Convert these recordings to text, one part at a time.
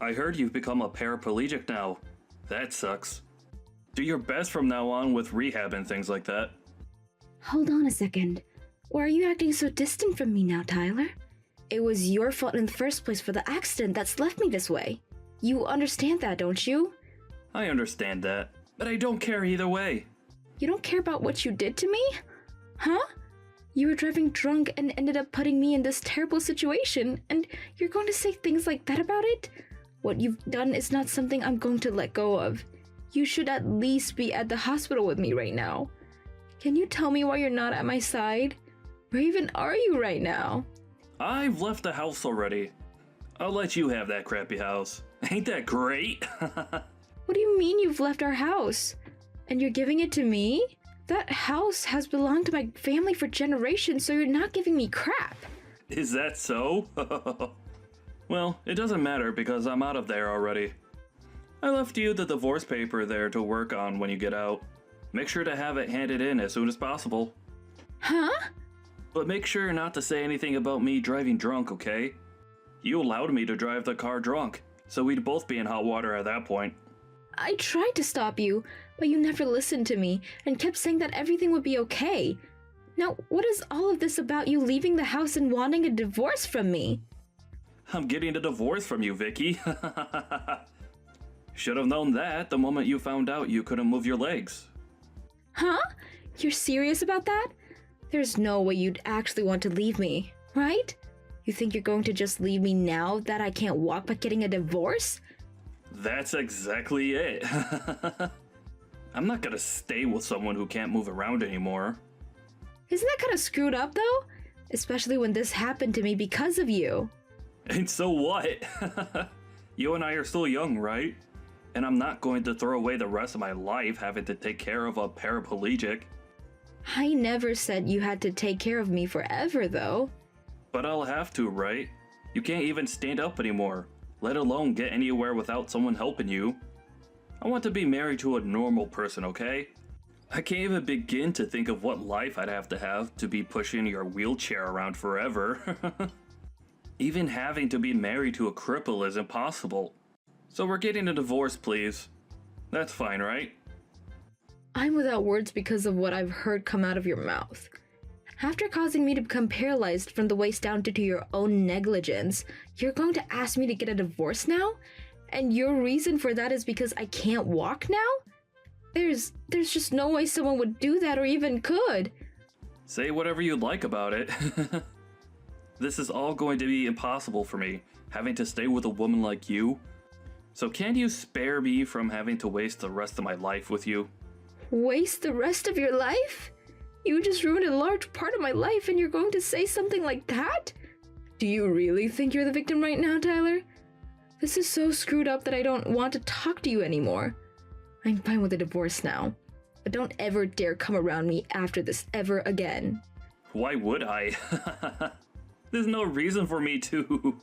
I heard you've become a paraplegic now. That sucks. Do your best from now on with rehab and things like that. Hold on a second. Why are you acting so distant from me now, Tyler? It was your fault in the first place for the accident that's left me this way. You understand that, don't you? I understand that, but I don't care either way. You don't care about what you did to me? Huh? You were driving drunk and ended up putting me in this terrible situation, and you're going to say things like that about it? What you've done is not something I'm going to let go of. You should at least be at the hospital with me right now. Can you tell me why you're not at my side? Where even are you right now? I've left the house already. I'll let you have that crappy house. Ain't that great? What do you mean you've left our house? And you're giving it to me? That house has belonged to my family for generations, so you're not giving me crap. Is that so? Well, it doesn't matter because I'm out of there already. I left you the divorce paper there to work on when you get out. Make sure to have it handed in as soon as possible. Huh? But make sure not to say anything about me driving drunk, okay? You allowed me to drive the car drunk, so we'd both be in hot water at that point. I tried to stop you, but you never listened to me and kept saying that everything would be okay. Now, what is all of this about you leaving the house and wanting a divorce from me? I'm getting a divorce from you, Vicky. Should have known that the moment you found out you couldn't move your legs. Huh? You're serious about that? There's no way you'd actually want to leave me, right? You think you're going to just leave me now that I can't walk by getting a divorce? That's exactly it. I'm not gonna stay with someone who can't move around anymore. Isn't that kind of screwed up though? Especially when this happened to me because of you. And so what? You and I are still young, right? And I'm not going to throw away the rest of my life having to take care of a paraplegic. I never said you had to take care of me forever though. But I'll have to, right? You can't even stand up anymore, let alone get anywhere without someone helping you. I want to be married to a normal person, okay? I can't even begin to think of what life I'd have to be pushing your wheelchair around forever. Even having to be married to a cripple is impossible. So we're getting a divorce, please. That's fine, right? I'm without words because of what I've heard come out of your mouth. After causing me to become paralyzed from the waist down due to your own negligence, you're going to ask me to get a divorce now? And your reason for that is because I can't walk now? There's just no way someone would do that or even could. Say whatever you'd like about it. This is all going to be impossible for me, having to stay with a woman like you. So can you spare me from having to waste the rest of my life with you? Waste the rest of your life? You just ruined a large part of my life and you're going to say something like that? Do you really think you're the victim right now, Tyler? This is so screwed up that I don't want to talk to you anymore. I'm fine with a divorce now, but don't ever dare come around me after this ever again. Why would I? There's no reason for me to.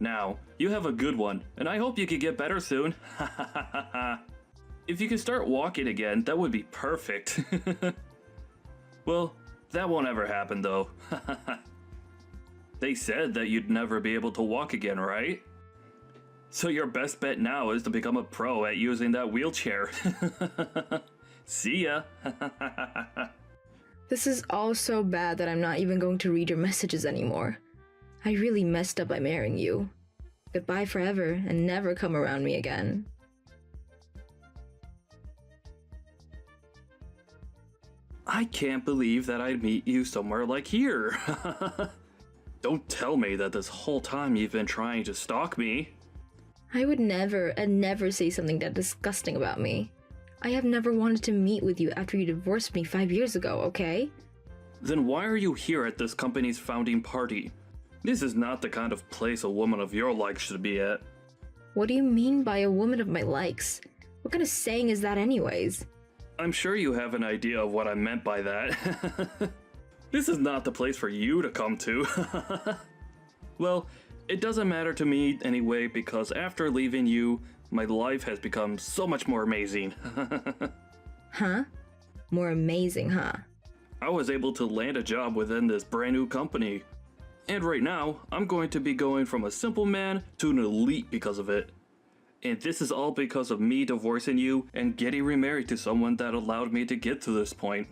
Now, you have a good one, and I hope you can get better soon. If you can start walking again, that would be perfect. Well, that won't ever happen though. They said that you'd never be able to walk again, right? So your best bet now is to become a pro at using that wheelchair. See ya. This is all so bad that I'm not even going to read your messages anymore. I really messed up by marrying you. Goodbye forever and never come around me again. I can't believe that I'd meet you somewhere like here. Don't tell me that this whole time you've been trying to stalk me. I would never and never say something that disgusting about me. I have never wanted to meet with you after you divorced me 5 years ago, okay? Then why are you here at this company's founding party? This is not the kind of place a woman of your likes should be at. What do you mean by a woman of my likes? What kind of saying is that anyways? I'm sure you have an idea of what I meant by that. This is not the place for you to come to. Well, it doesn't matter to me anyway because after leaving you, my life has become so much more amazing. Huh? More amazing, huh? I was able to land a job within this brand new company. And right now, I'm going to be going from a simple man to an elite because of it. And this is all because of me divorcing you and getting remarried to someone that allowed me to get to this point.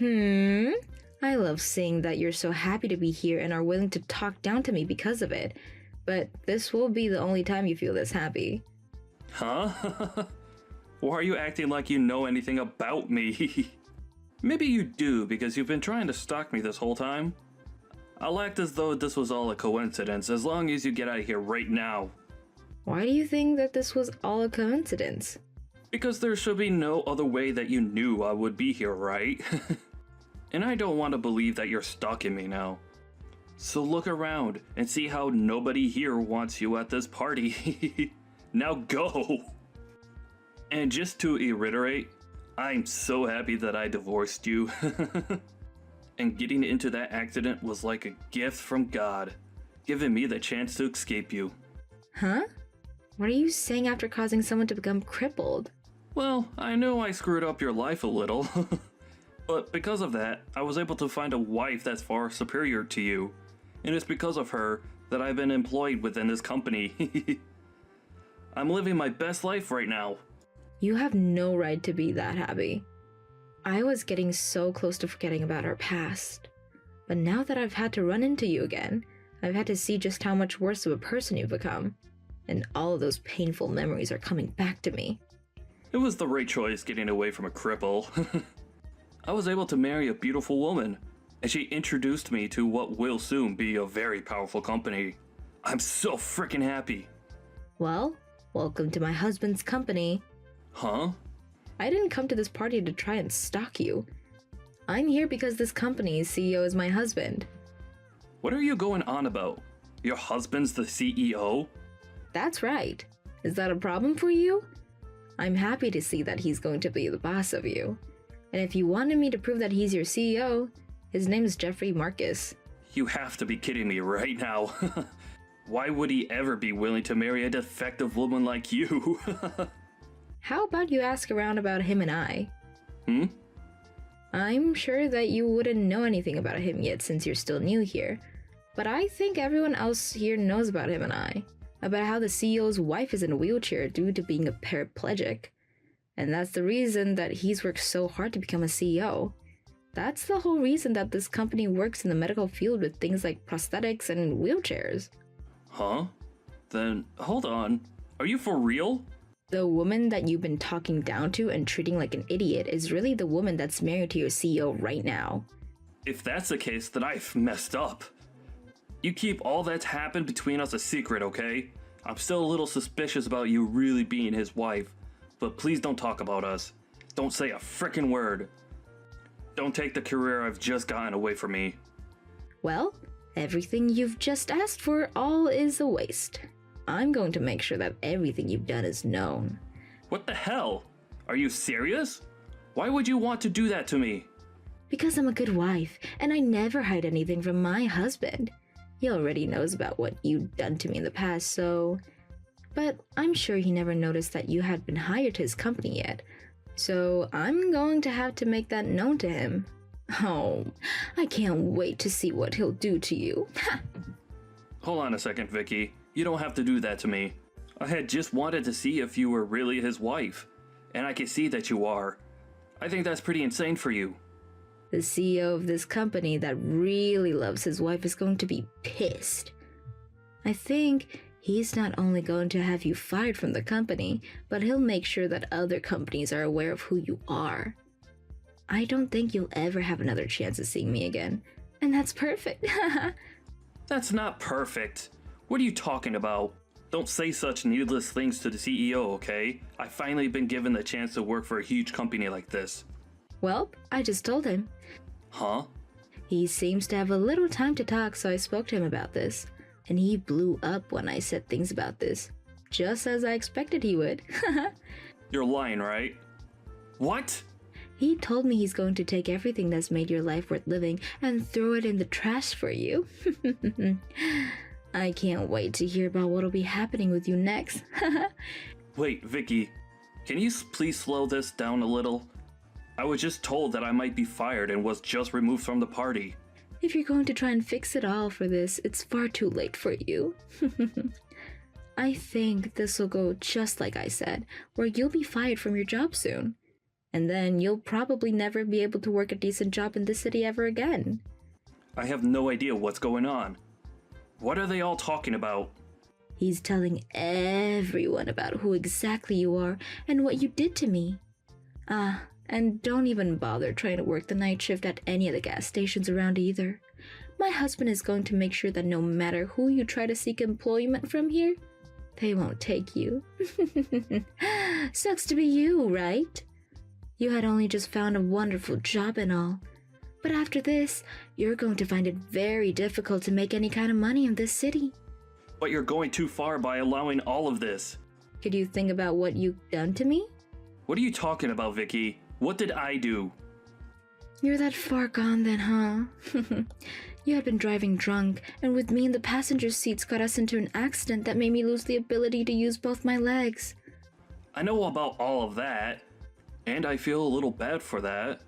I love seeing that you're so happy to be here and are willing to talk down to me because of it. But this will be the only time you feel this happy. Huh? Why are you acting like you know anything about me? Maybe you do because you've been trying to stalk me this whole time. I'll act as though this was all a coincidence as long as you get out of here right now. Why do you think that this was all a coincidence? Because there should be no other way that you knew I would be here, right? And I don't want to believe that you're stalking me now. So look around and see how nobody here wants you at this party. Now go! And just to reiterate, I'm so happy that I divorced you. And getting into that accident was like a gift from God, giving me the chance to escape you. Huh? What are you saying after causing someone to become crippled? Well, I know I screwed up your life a little. But because of that, I was able to find a wife that's far superior to you. And it's because of her that I've been employed within this company. I'm living my best life right now. You have no right to be that happy. I was getting so close to forgetting about our past. But now that I've had to run into you again, I've had to see just how much worse of a person you've become. And all of those painful memories are coming back to me. It was the right choice getting away from a cripple. I was able to marry a beautiful woman, and she introduced me to what will soon be a very powerful company. I'm so freaking happy. Well, welcome to my husband's company. Huh? I didn't come to this party to try and stalk you. I'm here because this company's CEO is my husband. What are you going on about? Your husband's the CEO? That's right. Is that a problem for you? I'm happy to see that he's going to be the boss of you. And if you wanted me to prove that he's your CEO, his name is Jeffrey Marcus. You have to be kidding me right now. Why would he ever be willing to marry a defective woman like you? How about you ask around about him and I? I'm sure that you wouldn't know anything about him yet since you're still new here, but I think everyone else here knows about him and I. About how the CEO's wife is in a wheelchair due to being a paraplegic. And that's the reason that he's worked so hard to become a CEO. That's the whole reason that this company works in the medical field with things like prosthetics and wheelchairs. Huh? Then, hold on. Are you for real? The woman that you've been talking down to and treating like an idiot is really the woman that's married to your CEO right now. If that's the case, then I've messed up. You keep all that's happened between us a secret, okay? I'm still a little suspicious about you really being his wife, but please don't talk about us. Don't say a frickin' word. Don't take the career I've just gotten away from me. Well, everything you've just asked for all is a waste. I'm going to make sure that everything you've done is known. What the hell? Are you serious? Why would you want to do that to me? Because I'm a good wife, and I never hide anything from my husband. He already knows about what you've done to me in the past, so... But I'm sure he never noticed that you had been hired to his company yet. So I'm going to have to make that known to him. Oh, I can't wait to see what he'll do to you. Hold on a second, Vicky. You don't have to do that to me. I had just wanted to see if you were really his wife. And I can see that you are. I think that's pretty insane for you. The CEO of this company that really loves his wife is going to be pissed. I think he's not only going to have you fired from the company, but he'll make sure that other companies are aware of who you are. I don't think you'll ever have another chance of seeing me again. And that's perfect. That's not perfect. What are you talking about? Don't say such needless things to the CEO, okay? I've finally been given the chance to work for a huge company like this. Well, I just told him. Huh? He seems to have a little time to talk, so I spoke to him about this. And he blew up when I said things about this. Just as I expected he would. You're lying, right? What? He told me he's going to take everything that's made your life worth living and throw it in the trash for you. I can't wait to hear about what'll be happening with you next. Wait, Vicky. Can you please slow this down a little? I was just told that I might be fired and was just removed from the party. If you're going to try and fix it all for this, it's far too late for you. I think this will go just like I said, where you'll be fired from your job soon. And then you'll probably never be able to work a decent job in this city ever again. I have no idea what's going on. What are they all talking about? He's telling everyone about who exactly you are and what you did to me. And don't even bother trying to work the night shift at any of the gas stations around either. My husband is going to make sure that no matter who you try to seek employment from here, they won't take you. Sucks to be you, right? You had only just found a wonderful job and all. But after this, you're going to find it very difficult to make any kind of money in this city. But you're going too far by allowing all of this. Could you think about what you've done to me? What are you talking about, Vicky? What did I do? You're that far gone then, huh? You had been driving drunk, and with me in the passenger seats got us into an accident that made me lose the ability to use both my legs. I know about all of that, and I feel a little bad for that.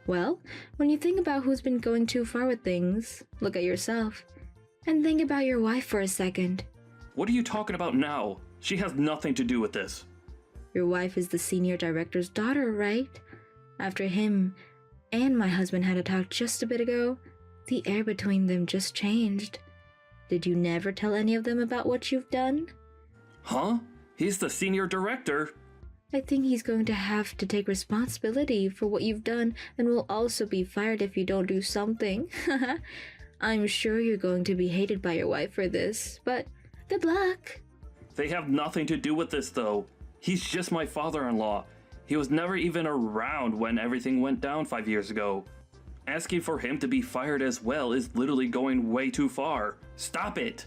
Well, when you think about who's been going too far with things, look at yourself. And think about your wife for a second. What are you talking about now? She has nothing to do with this. Your wife is the senior director's daughter, right? After him and my husband had a talk just a bit ago, the air between them just changed. Did you never tell any of them about what you've done? Huh? He's the senior director. I think he's going to have to take responsibility for what you've done and will also be fired if you don't do something. I'm sure you're going to be hated by your wife for this, but good luck. They have nothing to do with this, though. He's just my father-in-law. He was never even around when everything went down 5 years ago. Asking for him to be fired as well is literally going way too far. Stop it!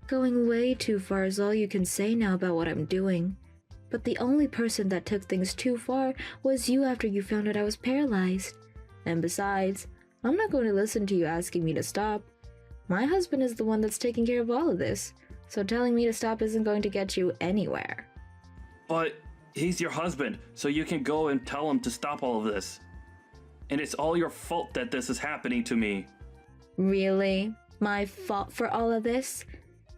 Going way too far is all you can say now about what I'm doing. But the only person that took things too far was you after you found out I was paralyzed. And besides, I'm not going to listen to you asking me to stop. My husband is the one that's taking care of all of this, so telling me to stop isn't going to get you anywhere. But he's your husband, so you can go and tell him to stop all of this. And it's all your fault that this is happening to me. Really? My fault for all of this?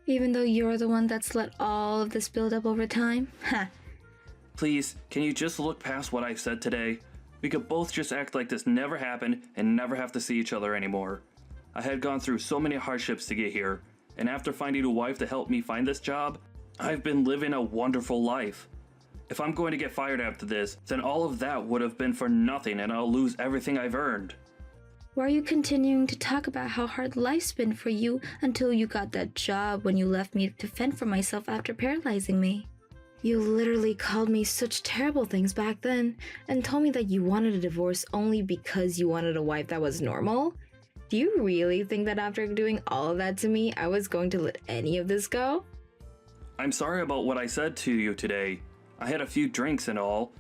Even though you're the one that's let all of this build up over time? Ha! Please, can you just look past what I've said today? We could both just act like this never happened and never have to see each other anymore. I had gone through so many hardships to get here, and after finding a wife to help me find this job, I've been living a wonderful life. If I'm going to get fired after this, then all of that would have been for nothing and I'll lose everything I've earned. Why are you continuing to talk about how hard life's been for you until you got that job when you left me to fend for myself after paralyzing me? You literally called me such terrible things back then and told me that you wanted a divorce only because you wanted a wife that was normal? Do you really think that after doing all of that to me, I was going to let any of this go? I'm sorry about what I said to you today. I had a few drinks and all,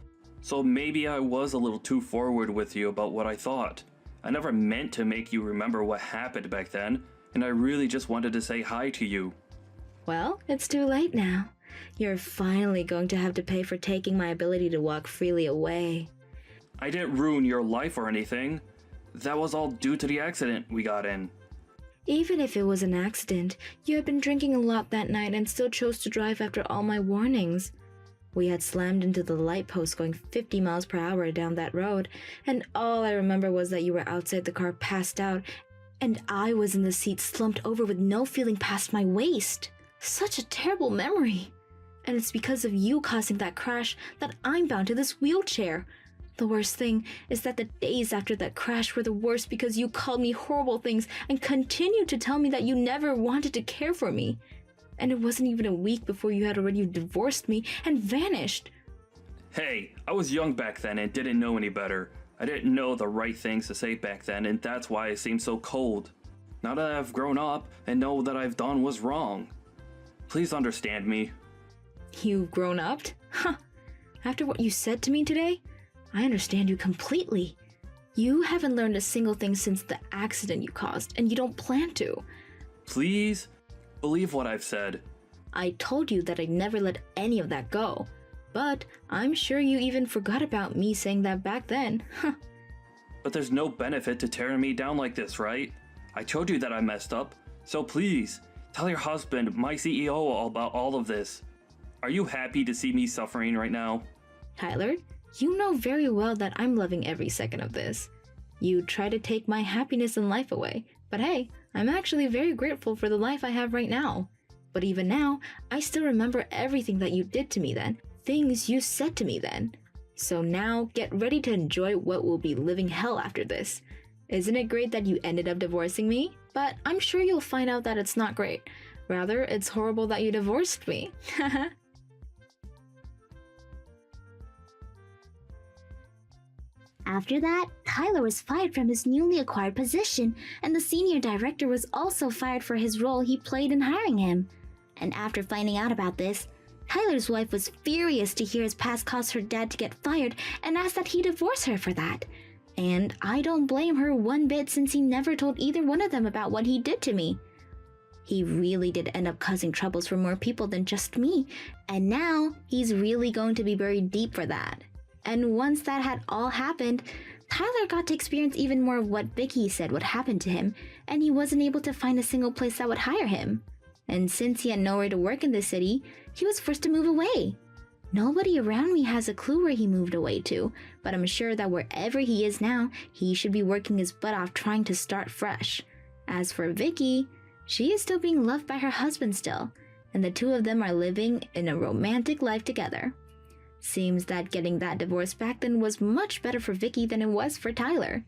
so maybe I was a little too forward with you about what I thought. I never meant to make you remember what happened back then, and I really just wanted to say hi to you. Well, it's too late now. You're finally going to have to pay for taking my ability to walk freely away. I didn't ruin your life or anything. That was all due to the accident we got in. Even if it was an accident, you had been drinking a lot that night and still chose to drive after all my warnings. We had slammed into the light post going 50 miles per hour down that road, and all I remember was that you were outside the car passed out, and I was in the seat slumped over with no feeling past my waist. Such a terrible memory. And it's because of you causing that crash that I'm bound to this wheelchair. The worst thing is that the days after that crash were the worst because you called me horrible things and continued to tell me that you never wanted to care for me. And it wasn't even a week before you had already divorced me and vanished. Hey, I was young back then and didn't know any better. I didn't know the right things to say back then, and that's why I seemed so cold. Now that I've grown up and know that I've done was wrong, please understand me. You've grown up? Huh. After what you said to me today, I understand you completely. You haven't learned a single thing since the accident you caused, and you don't plan to. Please, believe what I've said. I told you that I'd never let any of that go. But I'm sure you even forgot about me saying that back then. Huh. But there's no benefit to tearing me down like this, right? I told you that I messed up, so please, tell your husband, my CEO, all about all of this. Are you happy to see me suffering right now? Tyler, you know very well that I'm loving every second of this. You try to take my happiness in life away, but hey, I'm actually very grateful for the life I have right now. But even now, I still remember everything that you did to me then, things you said to me then. So now, get ready to enjoy what will be living hell after this. Isn't it great that you ended up divorcing me? But I'm sure you'll find out that it's not great. Rather, it's horrible that you divorced me. After that, Tyler was fired from his newly acquired position, and the senior director was also fired for his role he played in hiring him. And after finding out about this, Tyler's wife was furious to hear his past caused her dad to get fired and asked that he divorce her for that. And I don't blame her one bit since he never told either one of them about what he did to me. He really did end up causing troubles for more people than just me, and now he's really going to be buried deep for that. And once that had all happened, Tyler got to experience even more of what Vicky said would happen to him, and he wasn't able to find a single place that would hire him. And since he had nowhere to work in the city, he was forced to move away. Nobody around me has a clue where he moved away to, but I'm sure that wherever he is now, he should be working his butt off trying to start fresh. As for Vicky, she is still being loved by her husband still, and the two of them are living in a romantic life together. Seems that getting that divorce back then was much better for Vicky than it was for Tyler.